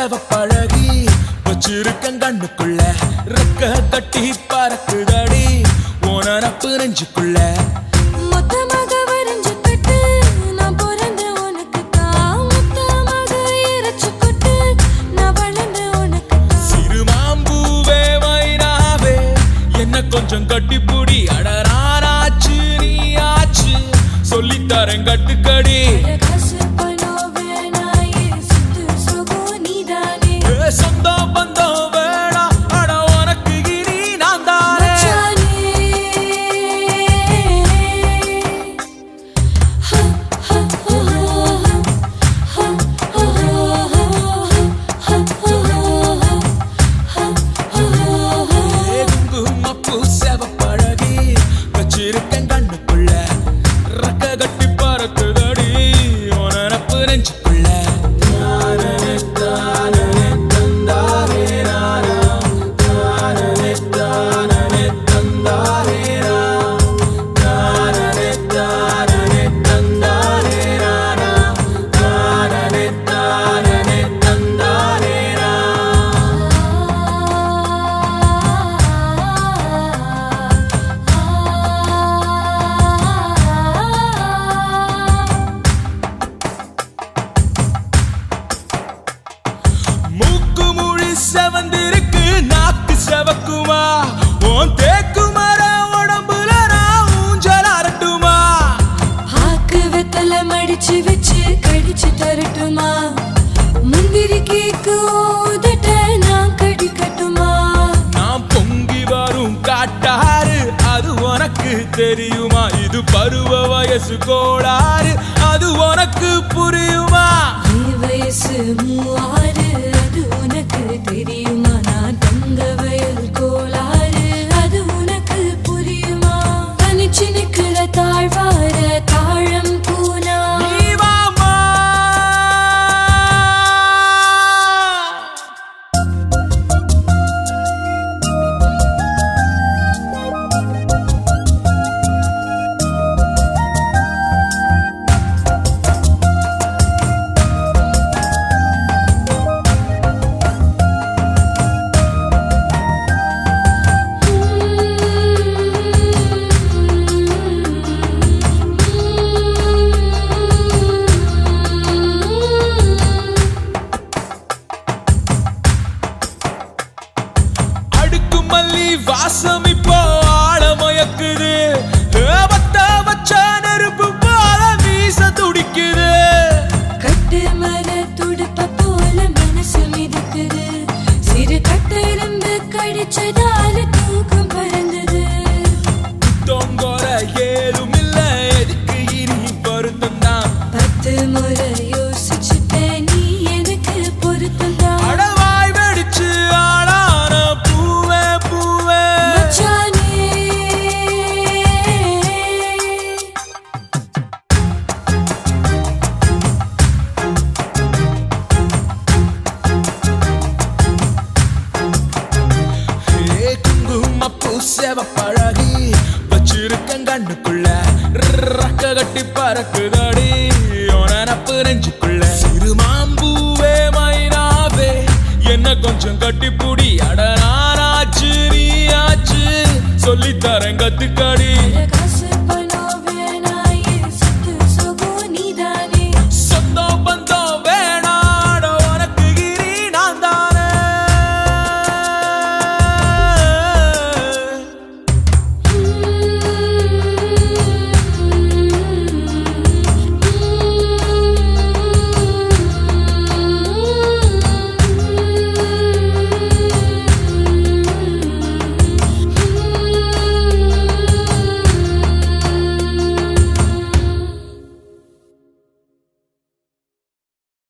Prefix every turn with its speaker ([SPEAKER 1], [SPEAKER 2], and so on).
[SPEAKER 1] செவப்பழகி வச்சிருக்கன் கண்ணுக்குள்ள ரெக்க கட்டி பறக்குதடி ஓன நப்பு நெஞ்சுக்குள்ள
[SPEAKER 2] மொத்தமாக வரைஞ்சு கட்டு நான் பிறந்த உனக்கு தான் மொத்தமாக இறைச்சு கொட்டு நான் வளர்ந்த உனக்கு
[SPEAKER 1] சிறுமாம்பூவே மைனாவே என்ன கொஞ்சம் கட்டிப்புடி அடரானாச்சு நீ ஆச்சு சொல்லித்தரேன் கட்டுக்கடி சொந்தம் பந்தம் வேணா அட உனக்கு இனி நான் தானே குங்குமப்பூ செவப்பழகி வச்சிருக்கேன் கண்ணுக்குள்ள ரெக்க கட்டி பறக்குதடி உன நப்பு நெஞ்சுக்குள்ள மூக்கு மொழி செவந்திருக்கு நாக்கு செவக்குமா உன் தேக்கு மர உடம்புல நான் ஊஞ்சல் அரட்டுமா
[SPEAKER 2] ஆக்கு வெத்தல மடிச்சு வச்சு கடிச்சு தரட்டுமா முந்திரி கேக்கு ஊதட்ட நான் கடிக்கட்டுமா
[SPEAKER 1] நான் பொங்கி வரும் காட்டாரு அது உனக்கு தெரியுமா இது பருவ வயசு கோளாறு அது உனக்கு புரியுமா
[SPEAKER 2] நீ வயசு 36 அது உனக்கு தெரியுமா நான் தங்க வயல் கோளாறு அது உனக்கு புரியுமா தனிச்சு நிக்கிற தாழ்வார தாழம் பூனா
[SPEAKER 1] நீ வாமா மல்லி வாசம் இப்போ ஆழமயக்குது பத்த வச்ச நெருப்பு போல வீச துடிக்குது
[SPEAKER 2] கட்டு மர துடுப்ப போல மனசு மிதக்குது சிறு கட்டெரும்பு கடிச்சதால தூக்கம் பறந்தது
[SPEAKER 1] தொங்கோர ஏதும் இல்ல எதுக்கு இனி பொருத்தம் தான்
[SPEAKER 2] 10 முறை யோசிச்சுட்டேன் நீ எனக்கு பொருத்தம் தான்
[SPEAKER 1] அடவாய் வெடிச்சு ஆளான பூவே பூவே
[SPEAKER 2] மச்சானே
[SPEAKER 1] குங்குமப்பூ செவப்பழகி வச்சிருக்கேன் கண்ணுக்குள்ள ரெக்க கட்டி பறக்குதடி